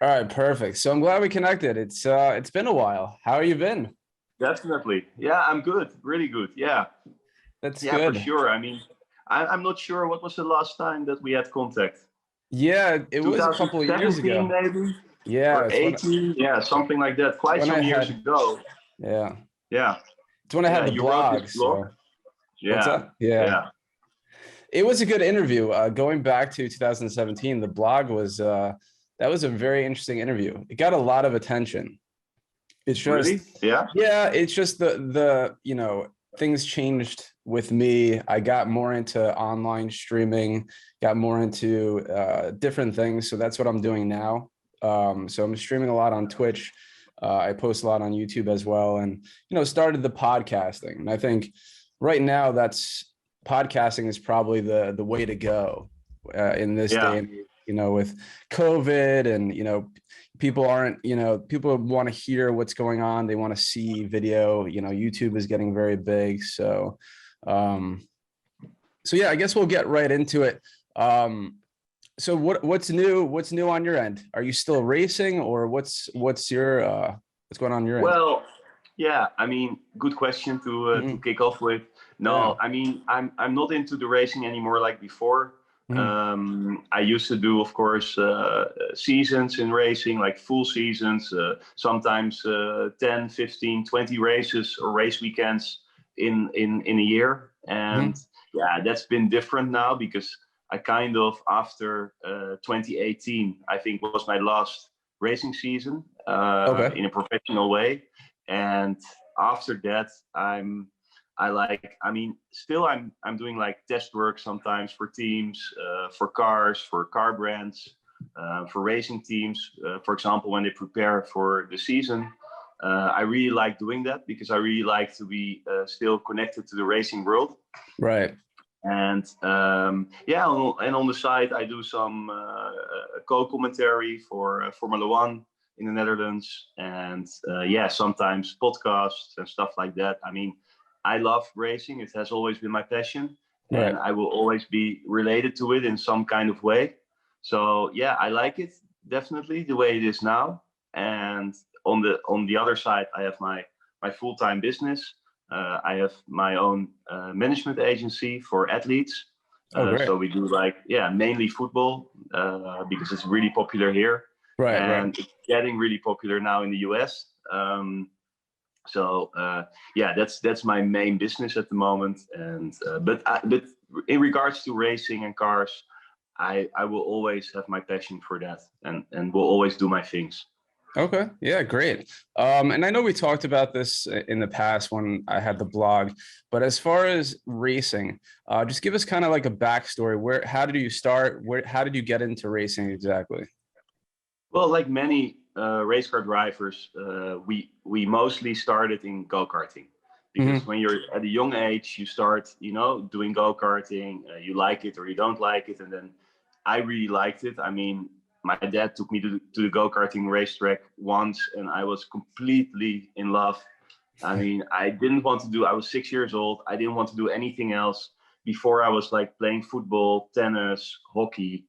right, perfect. So I'm glad we connected. It's been a while. How have you been? Definitely. Yeah, I'm good. Really good. Yeah. That's Yeah, for good. sure. I mean, I'm not sure what was the last time that we had contact. Yeah, it was a couple of years 2017 ago. maybe Yeah, or 18. Yeah, something like that. it's Quite when I some years had ago. yeah, Yeah. it's when I Yeah, had the you wrote this blog. blog. So what's Yeah. that? Yeah, Yeah. it was a good interview. Going back to 2017, the blog was that was a very interesting interview. It got a lot of attention. It's just Really? Yeah. yeah, it's just the things changed with me. I got more into online streaming, got more into different things. So that's what I'm doing now. So I'm streaming a lot on Twitch. I post a lot on YouTube as well, and started the podcasting. And I think right now that's podcasting is probably the way to go in this day Yeah. and age, with COVID and people aren't, people want to hear what's going on. They want to see video. YouTube is getting very big. Um, so yeah, I guess we'll get right into it. So what's new? What's new on your end? Are you still racing, or what's your what's going on your end? Well, yeah, I mean, good question to Mhm. kick off with. Yeah. No, I mean, I'm not into the racing anymore like before. Mhm. I used to do, of course, seasons in racing, like full seasons, sometimes 10, 15, 20 races or race weekends in a year. And Mhm. yeah, that's been different now because I kind of, after 2018, I think was my last racing season Okay. in a professional way. And after that, I mean, still I'm doing like test work sometimes for teams, for cars, for car brands, for racing teams. For example, when they prepare for the season, I really like doing that because I really like to be still connected to the racing world. Right. And yeah, and on the side, I do some co-commentary for Formula One in the Netherlands, and yeah, sometimes podcasts and stuff like that. I mean, I love racing; it has always been my passion, and Right. I will always be related to it in some kind of way. So yeah, I like it definitely the way it is now. And on the other side, I have my full-time business. I have my own management agency for athletes. Oh, great. So we do like, yeah, mainly football because it's really popular here. Right. Right. And it's getting really popular now in the US. So yeah, that's my main business at the moment. And but in regards to racing and cars, I will always have my passion for that, and will always do my things. Okay. Yeah, great. And I know we talked about this in the past when I had the blog, but as far as racing, just give us kind of like a backstory. How did you start? How did you get into racing exactly? Well, like many race car drivers, we mostly started in go karting because Hmm. when you're at a young age, you start, doing go karting. You like it or you don't like it, and then I really liked it. I mean, my dad took me to the go karting racetrack once, and I was completely in love. I mean, I didn't want to do. I was 6 years old. I didn't want to do anything else. Before I was like playing football, tennis, hockey,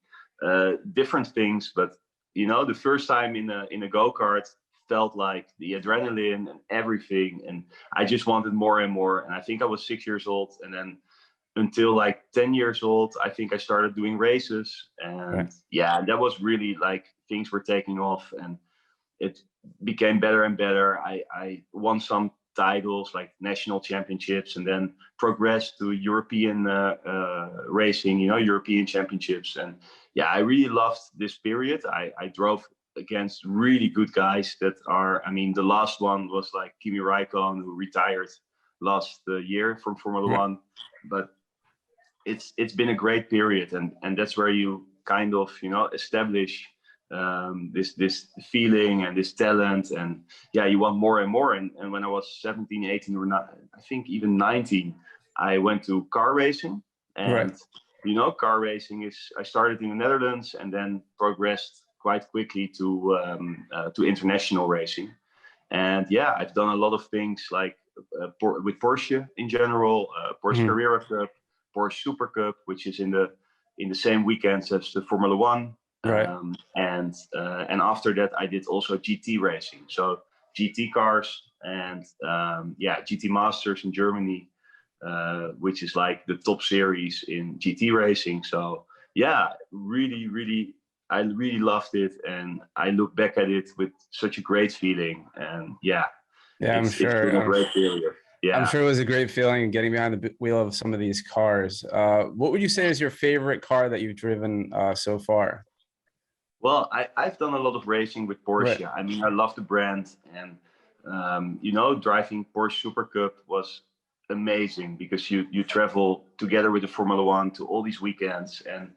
different things, but the first time in a go-kart felt like the adrenaline and everything, and I just wanted more and more. And I think I was 6 years old, and then until like 10 years old, I think I started doing races. Right. And yeah, that was really like things were taking off, and it became better and better. I won some titles like national championships, and then progressed to European racing, European championships. And yeah, I really loved this period. I drove against really good guys that are, I mean, the last one was like Kimi Raikkonen, who retired last year from Formula Right. One. But it's been a great period, and that's where you kind of establish this feeling and this talent, and yeah, you want more and more. And when I was 17, 18, or not, I think even 19, I went to car racing. Right. And car racing is, I started in the Netherlands and then progressed quite quickly to international racing. And yeah, I've done a lot of things like with Porsche in general, Porsche Hmm. Carrera Cup, Porsche Super Cup, which is in the same weekends as the Formula One. Right. And after that, I did also GT racing. So GT cars and yeah, GT Masters in Germany, which is like the top series in GT racing. So yeah, I really loved it, and I look back at it with such a great feeling. And yeah, Yeah, it's been a great period. I'm Yeah. sure it was a great feeling getting behind the wheel of some of these cars. What would you say is your favorite car that you've driven so far? Well, I've done a lot of racing with Right. Porsche. I mean, I love the brand, and you know, driving Porsche Super Cup was amazing because you travel together with the Formula One to all these weekends, and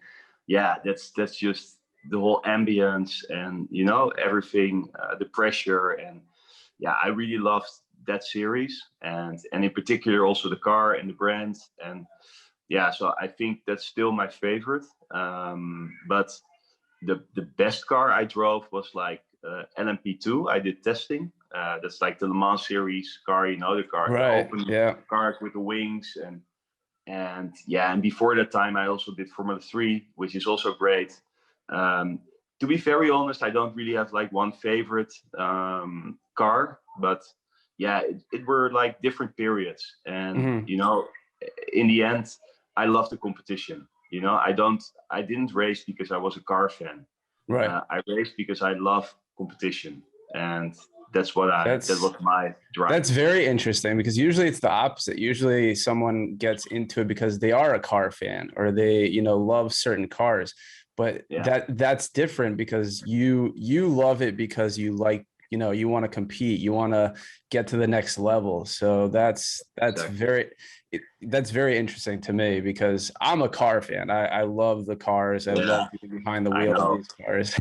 yeah, that's just the whole ambience and you know everything, the pressure, and yeah, I really loved that series, and in particular also the car and the brand, and yeah, so I think that's still my favorite. But the best car I drove was like LMP2. I did testing. That's like the Le Mans series car, you know, the car, the Right. open Yeah. cars with the wings, and yeah, and before that time I also did Formula 3, which is also great. Um, to be very honest, I don't really have like one favorite car, but yeah, it were like different periods, and Hmm. you know, in the end, I love the competition. You know, I didn't race because I was a car fan. Right. I raced because I love competition, and that That's was my drive. That's very interesting because usually it's the opposite. Usually someone gets into it because they are a car fan or they, love certain cars. But Yeah, that's different because you love it because you like, you want to compete, you want to get to the next level. So exactly. that's very interesting to me because I'm a car fan. I love the cars. I Yeah, love being behind the I wheel of know. these cars.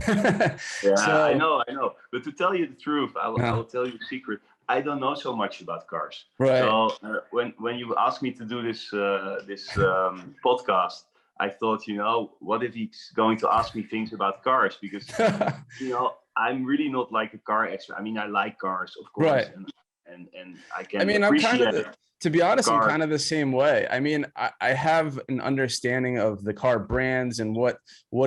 Yeah, So, I know. But to tell you the truth, I uh, will tell you a secret. I don't know so much about cars. right. So when you asked me to do this podcast, I thought, you know, what if he's going to ask me things about cars? Because you know, I'm really not like a car expert. I mean, I like cars, of course, Right. and I I can mean, I'm kind of appreciate to be a honest, I'm car. kind of the same way. I mean, I have an understanding of the car brands and what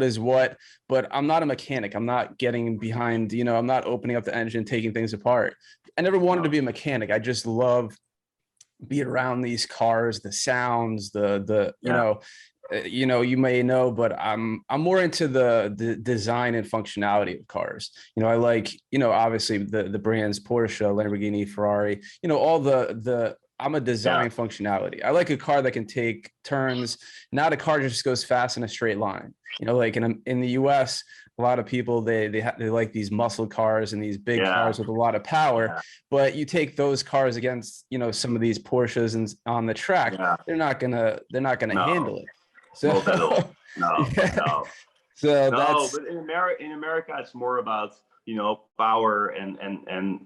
is what, but I'm not a mechanic. I'm not getting behind, I'm not opening up the engine, taking things apart. I never wanted to No, be a mechanic. I just love being around these cars, the sounds, yeah, you may know, but I'm more into the design and functionality of cars. I like, obviously the brands Porsche, Lamborghini, Ferrari, all the I'm a yeah, design functionality. I like a car that can take turns, not a car that just goes fast in a straight line. Like in the US, a lot of people they like these muscle cars and these big yeah, cars with a lot of power, yeah, but you take those cars against, some of these Porsches and on the track, yeah. they're not gonna No, handle it. So not at all. No, yeah. no. So No, that's but in America, it's more about you know power and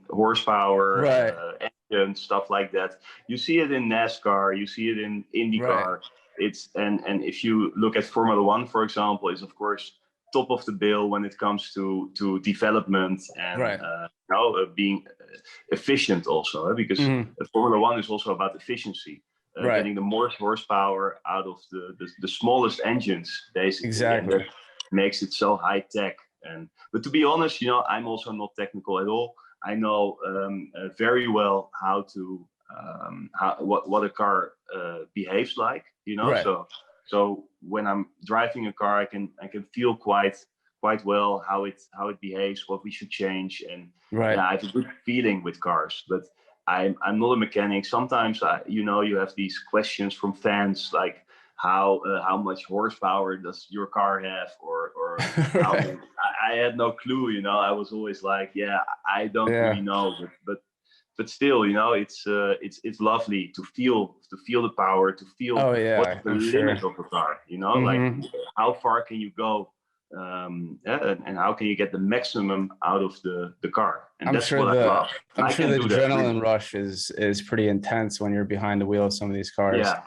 horsepower, right, engine stuff like that. You see it in NASCAR, you see it in right, IndyCar. It's and if you look at Formula One, for example, is of course top of the bill when it comes to development and right. being efficient also, because Mhm. Formula One is also about efficiency. Right. Getting the more horsepower out of the smallest engines, basically, and that Exactly. makes it so high tech. And but to be honest, you know, I'm also not technical at all. I know very well how to what a car behaves like, you know. Right. So when I'm driving a car, I can feel quite well how it behaves, what we should change, and Right. yeah, I have a good feeling with cars, but. I'm not a mechanic. Sometimes, you have these questions from fans like, how much horsepower does your car have, or how Right. I had no clue. I was always like, yeah, I don't really Yeah. know, but still, it's lovely to feel the power, to feel Oh what's yeah, the I'm limit sure. of a car. Like Hmm. how far can you go, yeah, and how can you get the maximum out of the car, and I'm that's sure what I the love. And I'm I sure can the do that really. adrenaline rush is pretty intense when you're behind the wheel of some of these cars. Yeah,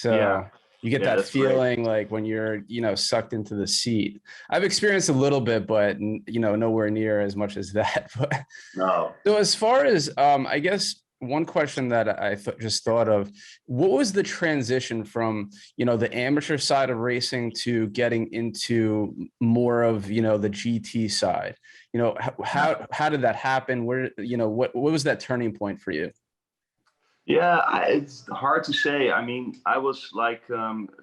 yeah, So you get yeah. that That's great. feeling like when you're, sucked into the seat. I've experienced a little bit, but nowhere near as much as that. But No. so as far as I guess one question that I just thought of, what was the transition from, the amateur side of racing to getting into more of, the GT side? How did that happen? Where, what was that turning point for you? Yeah, it's hard to say. I mean, I was like,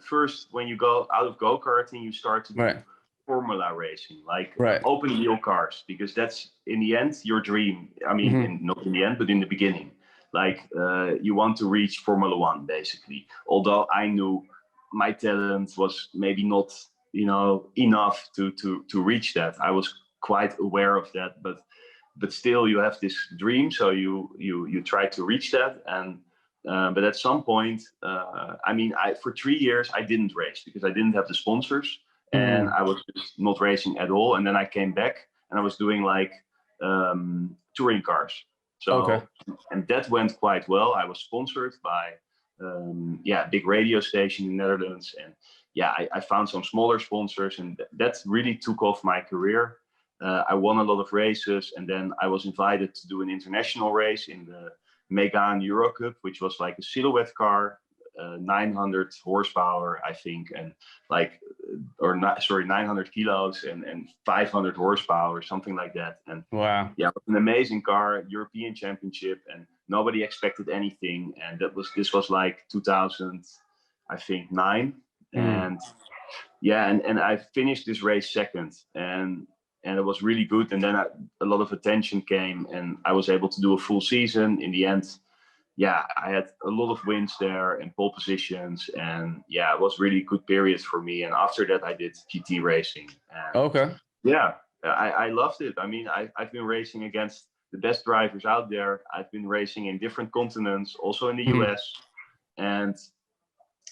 first when you go out of go-karting, you start to do Right. formula racing, like Right. open wheel cars, because that's in the end your dream. I mean, Hmm. not in the end, but in the beginning. Like you want to reach Formula One, basically. Although I knew my talent was maybe not, enough to reach that. I was quite aware of that, but still you have this dream, so you try to reach that. And but at some point, I mean, I for 3 years I didn't race because I didn't have the sponsors, and Mm. I was just not racing at all. And then I came back and I was doing like touring cars. Okay. So, and that went quite well. I was sponsored by yeah, a big radio station in the Netherlands, and yeah, I found some smaller sponsors, and that really took off my career. I won a lot of races, and then I was invited to do an international race in the Megane Euro Cup, which was like a silhouette car, 900 horsepower, I think, and like, or not, sorry, 900 kilos and 500 horsepower, something like that. And Wow. yeah, it was an amazing car, European Championship, and nobody expected anything. And this was like 2000, I think, 9, Mm. and yeah, and I finished this race second, and it was really good. And then a lot of attention came, and I was able to do a full season. In the end, yeah, I had a lot of wins there and pole positions, and yeah, it was really good period for me. And after that, I did GT racing, and Okay. yeah, I loved it. I mean, I've been racing against the best drivers out there. I've been racing in different continents, also in the Mm. US, and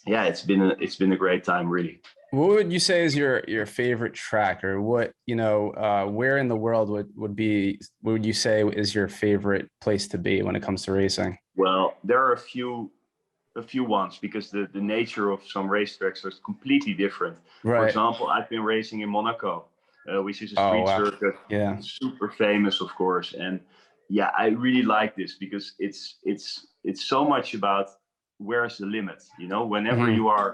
yeah, it's been a great time, really. What would you say is your favorite track, or what, where in the world would you say is your favorite place to be when it comes to racing? Well, there are a few ones, because the nature of some racetracks is completely different. For Right. example, I've been racing in Monaco, which is a Oh, street wow. circuit, Yeah. super famous, of course. And yeah, I really like this because it's so much about where's the limit. You know, whenever Hmm. you are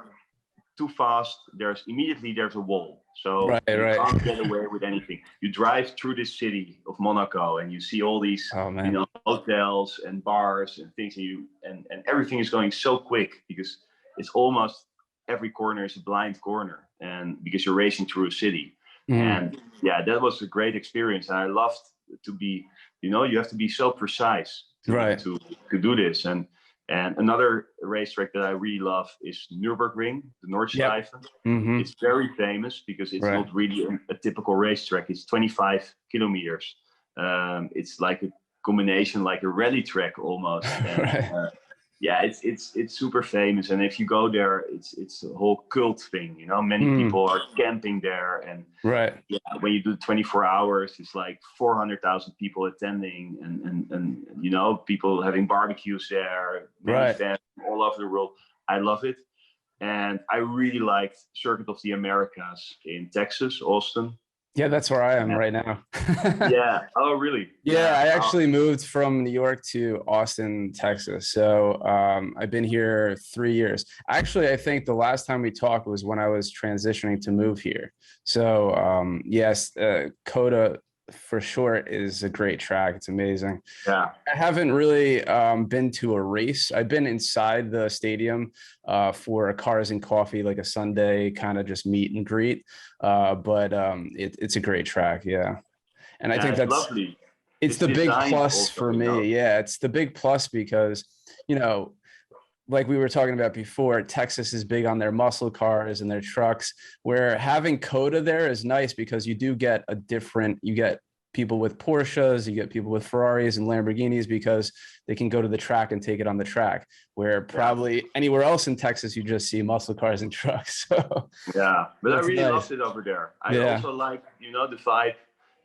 too fast, there's a wall. So Right. you Right. can't get away with anything. You drive through this city of Monaco and you see all these, Oh, man. hotels and bars and things, and everything is going so quick because it's almost every corner is a blind corner, and because you're racing through a city. Mm. And yeah, that was a great experience. And I loved to be, you have to be so precise Right. to do this. And another racetrack that I really love is Nürburgring, the Yep. Nordschleife. Hmm. It's very famous because it's Right. not really a typical racetrack. It's 25 kilometers. It's like a combination, like a rally track almost. And Right. yeah, it's super famous. And if you go there, it's a whole cult thing. You know, many Mm. people are camping there, and Right. yeah, when you do 24 hours, it's like 400,000 people attending, and people having barbecues there, many Right. fans from all over the world. I love it. And I really liked Circuit of the Americas in Texas, Austin. Yeah, that's where I am Yeah. right now. Yeah. Oh, really? Yeah, Yeah. I Oh, actually moved from New York to Austin, Texas. So I've been here 3 years. Actually, I think the last time we talked was when I was transitioning to move here. So yes, Coda for sure is a great track. It's amazing. yeah. I haven't really been to a race. I've been inside the stadium for a cars and coffee, like a Sunday kind of just meet and greet. But it's a great track. Yeah. And I Yeah. think It's that's lovely. it's It's the big designed plus also, for me. Yeah, it's the big plus because, you know, like we were talking about before, Texas is big on their muscle cars and their trucks, where having Coda there is nice because you get people with Porsches, you get people with Ferraris and Lamborghinis because they can go to the track and take it on the track, where Yeah. probably anywhere else in Texas, you just see muscle cars and trucks. So Yeah. But I that's really nice. loved it over there. I Yeah. also like, the vibe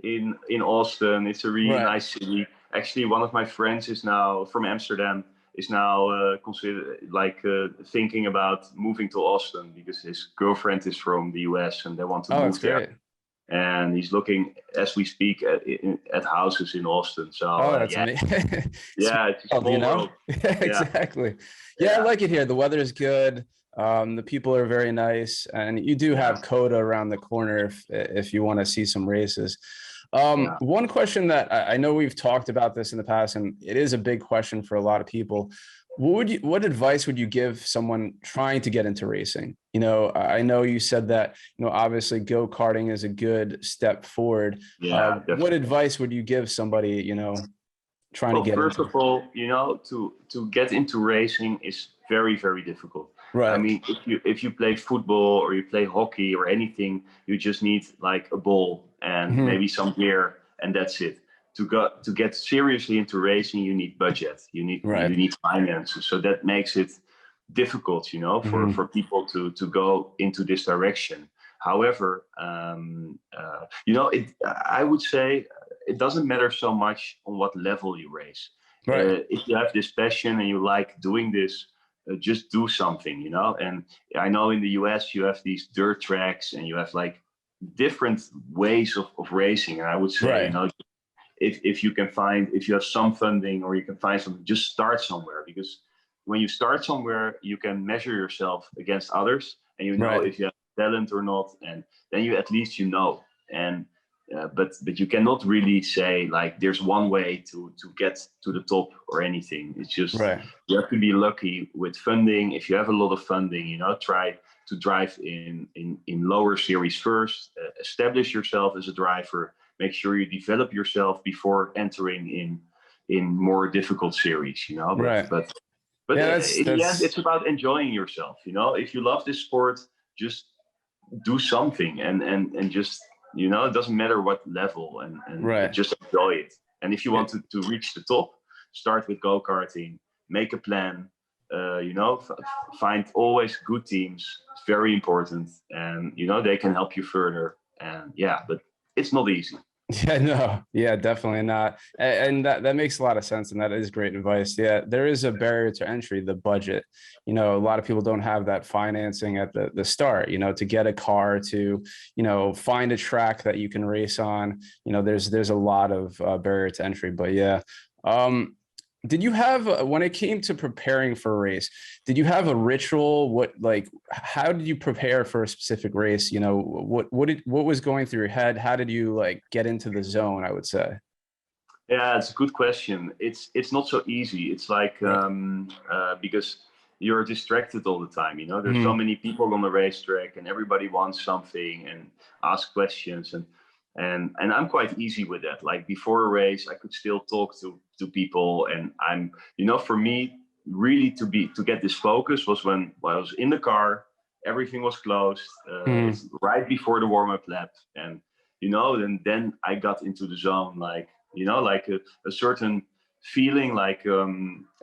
in Austin. It's a really Right. nice city. Actually, one of my friends is now from Amsterdam, is now thinking about moving to Austin because his girlfriend is from the US and they want to Oh, that's move there. great. and he's looking as we speak at houses in Austin. So Oh, that's yeah, amazing. yeah, it's a small world. Yeah, Yeah, exactly. Yeah, I yeah, like it here. The weather is good. The people are very nice, and you do yeah, have Coda around the corner if you want to see some races. yeah. One question that I know we've talked about this in the past, and it is a big question for a lot of people. What advice would you give someone trying to get into racing? You know, I know you said that, you know, obviously go-karting is a good step forward. Yeah, What definitely. advice would you give somebody, you know, trying to Well, get first into? of all, to get into racing is very, very difficult. I Right. mean, if you play football or you play hockey or anything, you just need like a ball and Mhm. maybe some gear, and that's it. To get seriously into racing, you need budget. You Right. need finances. So that makes it difficult, Mhm. for people to go into this direction. However, I would say it doesn't matter so much on what level you race. Right. If you have this passion and you like doing this, just do something. And I know in the US you have these dirt tracks and you have like different ways of racing. And I would say, Right. if you have some funding or you can find something, just start somewhere, because when you start somewhere, you can measure yourself against others and Right. if you have talent or not, and then you at least and but you cannot really say like there's one way to get to the top or anything. It's just Right. you have to be lucky with funding. If you have a lot of funding, try to drive in lower series first, establish yourself as a driver, make sure you develop yourself before entering in more difficult series. Right. But Yeah, in the end, that's it's about enjoying yourself. If you love this sport, just do something, and just it doesn't matter what level, and right. just enjoy it. And if you Yeah. want to reach the top, start with go-karting, make a plan, find always good teams. It's very important, and they can help you further. And yeah, but it's not easy. Yeah, no, yeah, definitely not. And that makes a lot of sense. And that is great advice. Yeah, there is a barrier to entry, the budget. You know, a lot of people don't have that financing at the start, you know, to get a car, to, you know, find a track that you can race on. You know, there's a lot of barrier to entry. But yeah. Um, did you have, when it came to preparing for a race, did you have a ritual? How did you prepare for a specific race? You know, what was going through your head? How did you like get into the zone, I would say? Yeah, it's a good question. It's not so easy. It's like Right. because you're distracted all the time. There's so Mhm. many people on the racetrack, and everybody wants something and ask questions, and I'm quite easy with that. Like before a race, I could still talk to people, and for me, really to get this focus was when I was in the car, everything was closed. Mhm. It's right before the warm up lap, and then I got into the zone, like a certain feeling, like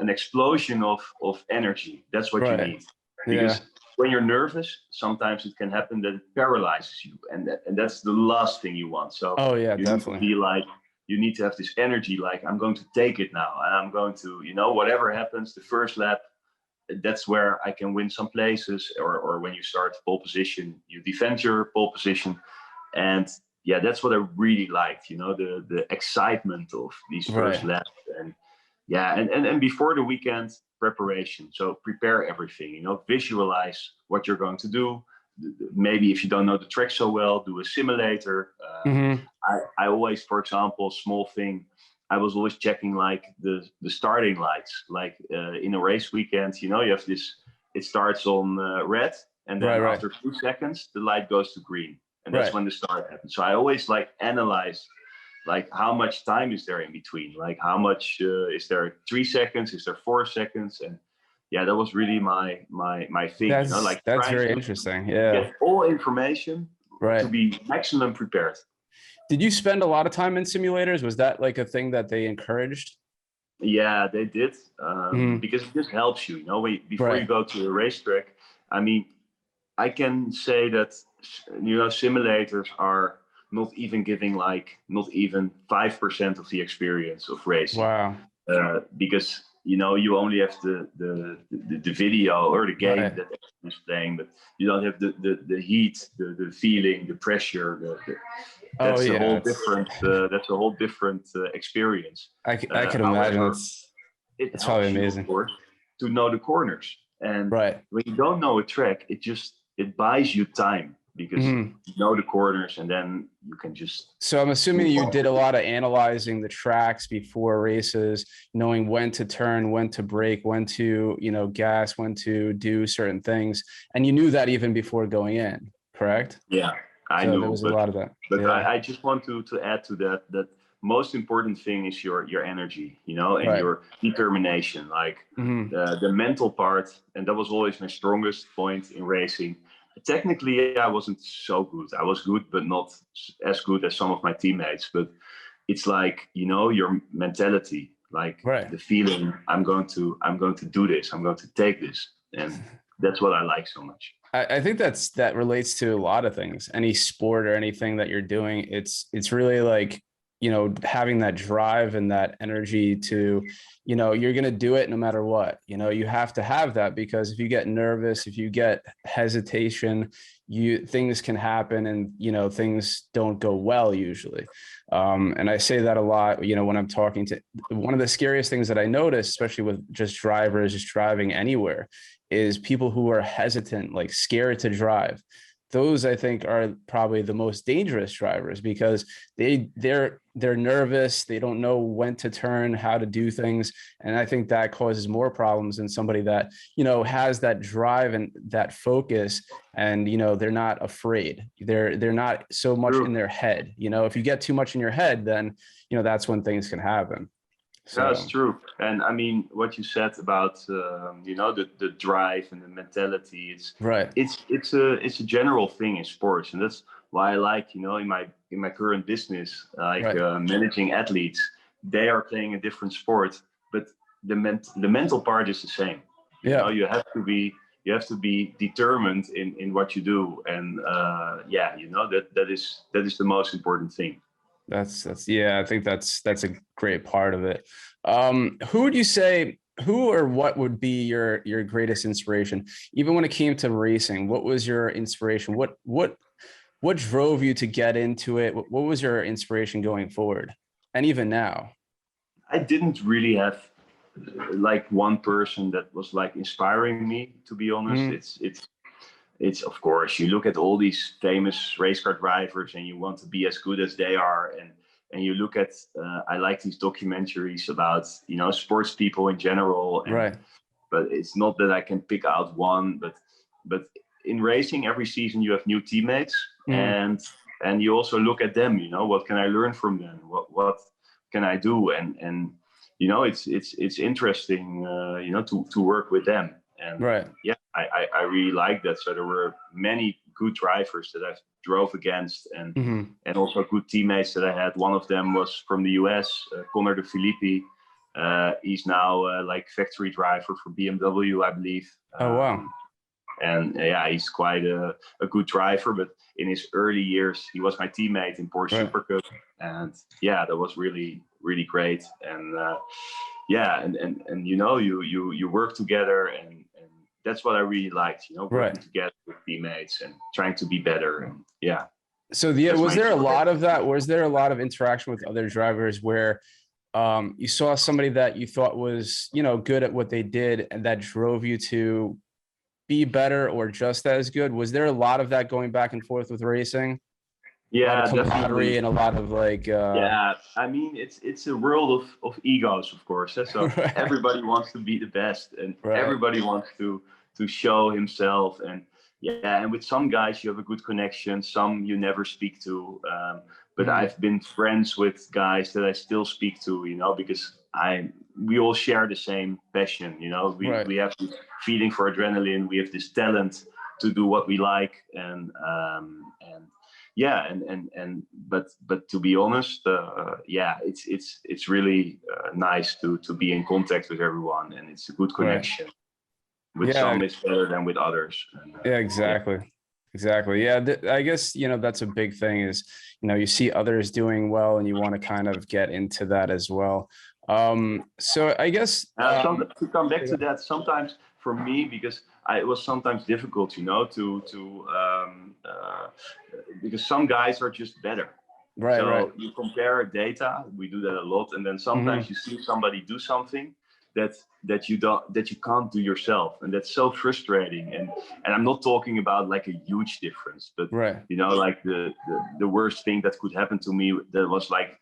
an explosion of energy. That's what you Right. need, Yeah. because when you're nervous, sometimes it can happen that it paralyzes you, and that's the last thing you want. So Oh yeah, you need to definitely. be like, you need to have this energy, like I'm going to take it now, and I'm going to, whatever happens, the first lap, that's where I can win some places, or when you start pole position, you defend your pole position. And yeah, that's what I really liked, the excitement of these first Right. laps. And yeah, and before the weekend, preparation. So prepare everything, visualize what you're going to do. Maybe if you don't know the track so well, do a simulator. Hmm. I always, for example, small thing, I was always checking like the starting lights. Like in a race weekend, you have this, it starts on red, and Right. then Right. after a few seconds, the light goes to green. And that's Right. when the start happens. So I always like analyze, like how much time is there in between, like how much is there 3 seconds, is there 4 seconds, and yeah, that was really my thing, like That's trying very to interesting. Yeah. get all information to Right. be maximum prepared. Did you spend a lot of time in simulators? Was that like a thing that they encouraged? Yeah, they did, Mhm. because it just helps you, before you Right. go to a racetrack. I mean, I can say that simulators are not even giving like not even 5% of the experience of racing, Wow. because you only have the video or the game Right. that is playing, but you don't have the heat, the feeling, the pressure, Oh yeah, that's a whole different experience. I could imagine. However, it It's probably helps you, of amazing. course, to know the corners. And Right. when you don't know a track, it buys you time because Mhm. you know the corners, and then you can just So I'm assuming move you on. did a lot of analyzing the tracks before races, knowing when to turn, when to brake, when to, gas, when to do certain things. And you knew that even before going in, correct? Yeah, I So there knew, was a lot of that. Yeah. I just want to add to that most important thing is your energy, and Right. your determination, like Hmm. the mental part, and that was always my strongest point in racing. Technically, I wasn't so good. I was good, but not as good as some of my teammates. But it's like your mentality, like Right. the feeling I'm going to do this, I'm going to take this, and that's what I like so much. I think that relates to a lot of things. Any sport or anything that you're doing, it's really like, having that drive and that energy to, you're going to do it no matter what. You have to have that, because if you get nervous, if you get hesitation, things can happen, and things don't go well usually. And I say that a lot, when I'm talking to, one of the scariest things that I notice, especially with just drivers just driving anywhere, is people who are hesitant, like scared to drive. Those, I think, are probably the most dangerous drivers, because they're nervous, they don't know when to turn, how to do things. And I think that causes more problems than somebody that has that drive and that focus, and they're not afraid. They're not so much in True. their head. If you get too much in your head, then that's when things can happen. That's So true. And I mean, what you said about the drive and the mentality, right. it's a general thing in sports, and that's why I like in my current business, like Right. managing athletes. They are playing a different sport, but the mental part is the same. Yeah. You have to be determined in what you do, and yeah, that is the most important thing. That's yeah, I think that's a great part of it. Who would you say, who or what would be your greatest inspiration? Even when it came to racing, what was your inspiration? What drove you to get into it? What was your inspiration going forward? And even now? I didn't really have like one person that was like inspiring me. To be honest, Mhm. it's of course you look at all these famous race car drivers and you want to be as good as they are, and you look at I like these documentaries about sports people in general, and Right. but it's not that I can pick out one, but in racing every season you have new teammates, Mhm. and you also look at them, what can I learn from them, what can I do, and it's interesting to work with them, and Right. yeah, I really like that. So there were many good drivers that I drove against, Hmm. and also good teammates that I had. One of them was from the US, Connor de Filippi. He's now like factory driver for BMW, I believe. Oh wow. And yeah, he's quite a good driver. But in his early years, he was my teammate in Porsche Right. Super Cup, and yeah, that was really really great. And yeah, and you work together, and that's what I really liked. Right. Working together with teammates and trying to be better. And yeah, So yeah, that's was my there a inspiration. lot of that? Was there a lot of interaction with other drivers where you saw somebody that you thought was, good at what they did, and that drove you to be better or just as good? Was there a lot of that going back and forth with racing? A lot of Yeah, camaraderie definitely. and a lot of like, Yeah, I mean it's a world of egos, of course. So right, everybody wants to be the best, and right. everybody wants to show himself. And yeah, and with some guys you have a good connection, some you never speak to. But Mhm. I've been friends with guys that I still speak to, because we all share the same passion. Right. We have this feeling for adrenaline. We have this talent to do what we like, and yeah, but to be honest, yeah, it's really nice to be in contact with everyone, and it's a good Right. connection. With Yeah. some it's better than with others, and Yeah, yeah. exactly. Exactly. Yeah. I guess, that's a big thing is, you see others doing well and you want to kind of get into that as well. So I guess, To come back to that, sometimes for me, because it was sometimes difficult, to because some guys are just better. Right, right. So you compare data. We do that a lot, and then sometimes you see somebody do something that you can't do yourself, and that's so frustrating. And I'm not talking about like a huge difference, but Right. like the worst thing that could happen to me, that was like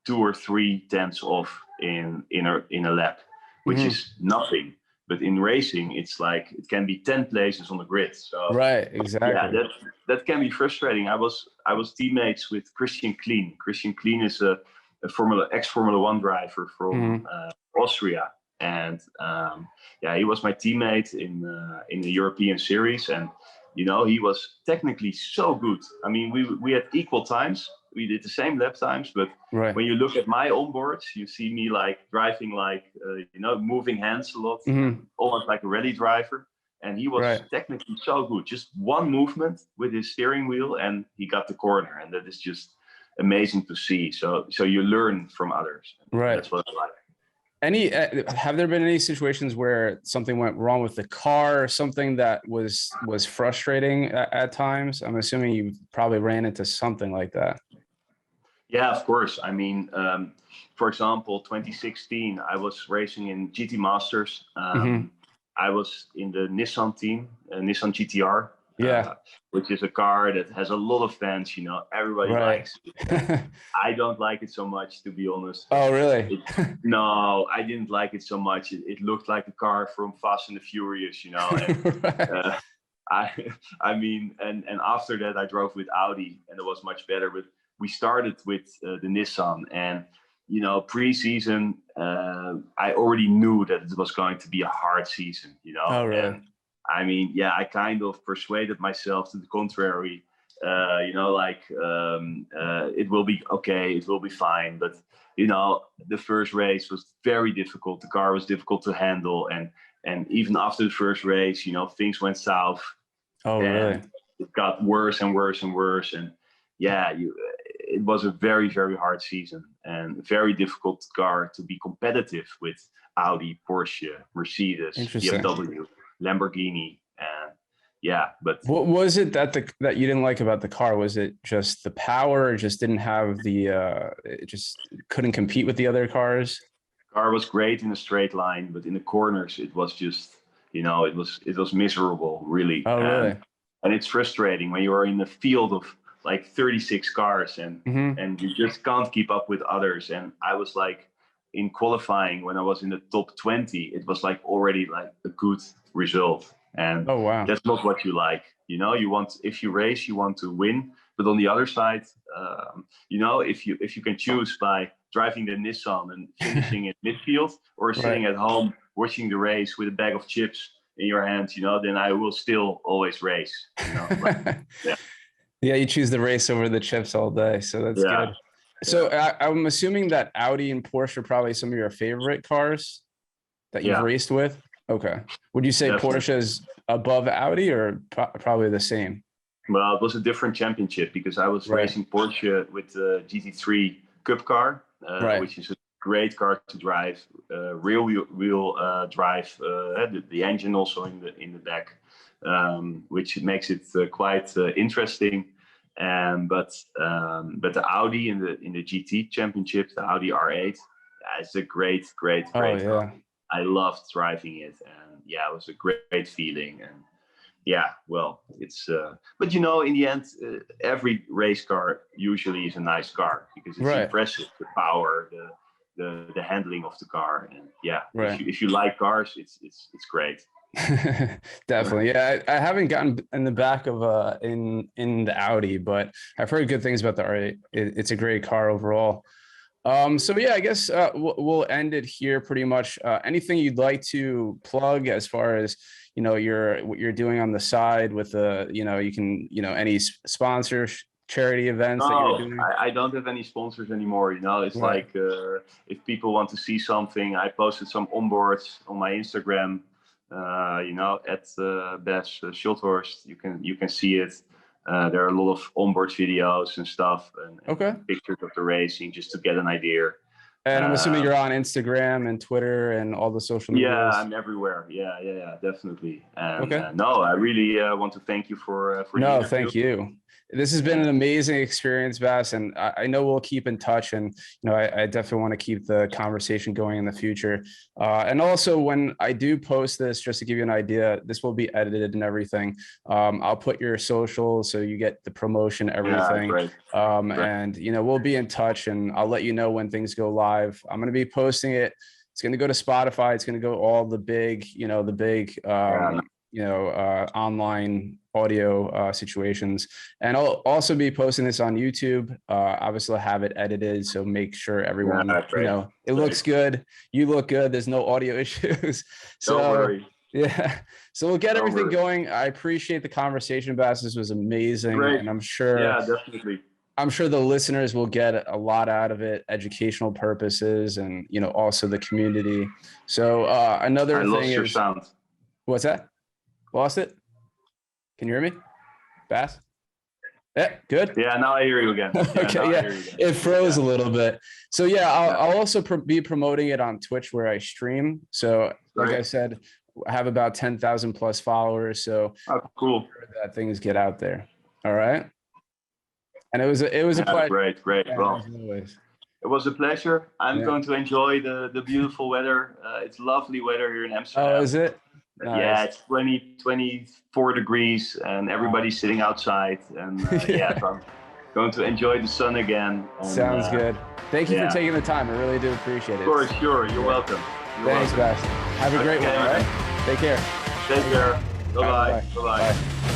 2 or 3 tenths off in a lap, which is nothing. But in racing, it's like it can be 10 places on the grid. So Right, yeah, exactly. that can be frustrating. I was teammates with Christian Kleen. Christian Kleen is a Formula One driver from Austria, and yeah, he was my teammate in the European series, and he was technically so good. I mean, we had equal times. We did the same lap times, but Right. when you look at my onboards, you see me like driving like moving hands a lot, almost like a rally driver. And he was Right. technically so good. Just one movement with his steering wheel, and he got the corner, and that is just amazing to see. So you learn from others. Right. That's what I like. Have there been any situations where something went wrong with the car, or something that was frustrating at times? I'm assuming you probably ran into something like that. Yeah, of course. I mean, for example, 2016, I was racing in GT Masters. I was in the Nissan team, Nissan GTR, Yeah. which is a car that has a lot of fans. Everybody Right. likes it. I don't like it so much, to be honest. Oh, really? No, I didn't like it so much. It looked like a car from Fast and the Furious, And, Right. I mean, and after that, I drove with Audi, and it was much better. But we started with the Nissan, and pre-season, I already knew that it was going to be a hard season. Oh, really? And I mean, yeah, I kind of persuaded myself to the contrary. It will be okay, it will be fine. But the first race was very difficult. The car was difficult to handle, and even after the first race, things went south. Oh, really? And it got worse and worse and worse. And yeah, it was a very, very hard season, and a very difficult car to be competitive with Audi, Porsche, Mercedes, BMW, Lamborghini. And yeah, but what was it that that you didn't like about the car? Was it just the power? It just didn't have it just couldn't compete with the other cars? car was great in a straight line, but in the corners it was just it was miserable, really. Oh, really? And it's frustrating when you are in a field of like 36 cars, and you just can't keep up with others. And I was like, in qualifying, when I was in the top 20, it was like already like a good result. And Oh, wow. that's not what you like. You want, if you race, you want to win. But on the other side, if you can choose by driving the Nissan and finishing in midfield, or sitting at home watching the race with a bag of chips in your hands, then I will still always race. Yeah. Yeah, you choose the race over the chips all day, so that's good. So I'm assuming that Audi and Porsche are probably some of your favorite cars that you've raced with. Okay. Would you say Porsche is above Audi, or probably the same? Well, it was a different championship, because I was racing Porsche with the GT3 Cup car, which is a great car to drive. Real wheel drive, the engine also in the back, which makes it quite interesting. But the Audi in the GT championship, the Audi R8, it's a great car. I loved driving it, and yeah, it was a great feeling. And yeah, well, it's but in the end, every race car usually is a nice car, because it's impressive, the power, the handling of the car. And yeah, if you like cars, it's great. Definitely. Yeah, I haven't gotten in the back of in the Audi, but I've heard good things about the R8. It's a great car overall. So yeah, I guess we'll end it here pretty much. Anything you'd like to plug as far as what you're doing on the side with you can any sponsors, charity events that you're doing? I don't have any sponsors anymore. It's like if people want to see something, I posted some onboards on my Instagram. At Best Schothorst, you can see it. There are a lot of onboard videos and stuff, and pictures of the racing, just to get an idea. And I'm assuming you're on Instagram and Twitter and all the social media. Yeah, I'm everywhere. Yeah, definitely. And no, I really want to thank you for no, thank you. this has been an amazing experience, Bass, and I know we'll keep in touch, and I definitely want to keep the conversation going in the future. And also, when I do post this, just to give you an idea, this will be edited and everything. I'll put your socials so you get the promotion, everything. Great. And we'll be in touch, and I'll let you know when things go live. I'm going to be posting it. It's going to go to Spotify. It's going to go all the big, online audio situations. And I'll also be posting this on YouTube. Obviously, I'll have it edited, so make sure everyone, it looks good. You look good. There's no audio issues. So, don't worry. Yeah. So we'll get everything going. I appreciate the conversation, Bass. This was amazing. Great. And I'm sure. Yeah, definitely. I'm sure the listeners will get a lot out of it, educational purposes, and also the community. So another thing lost your is sound. What's that? Lost it? Can you hear me, Bass? Yeah, good. Yeah, now I hear you again. Okay, yeah, it froze a little bit. So yeah, I'll also be promoting it on Twitch where I stream. So like I said, I have about 10,000 plus followers. So cool. That things get out there. All right. And it was a pleasure. Great. Yeah, well, it was a pleasure. I'm going to enjoy the beautiful weather. It's lovely weather here in Amsterdam. Oh, is it? Nice. Yeah, it's 24 degrees and everybody's sitting outside. And so I'm going to enjoy the sun again. And, sounds good. Thank you for taking the time. I really do appreciate it. Of course, sure. You're welcome. Thanks, Bass. Have a great one, all right? Take care. Take care. Bye-bye. Bye.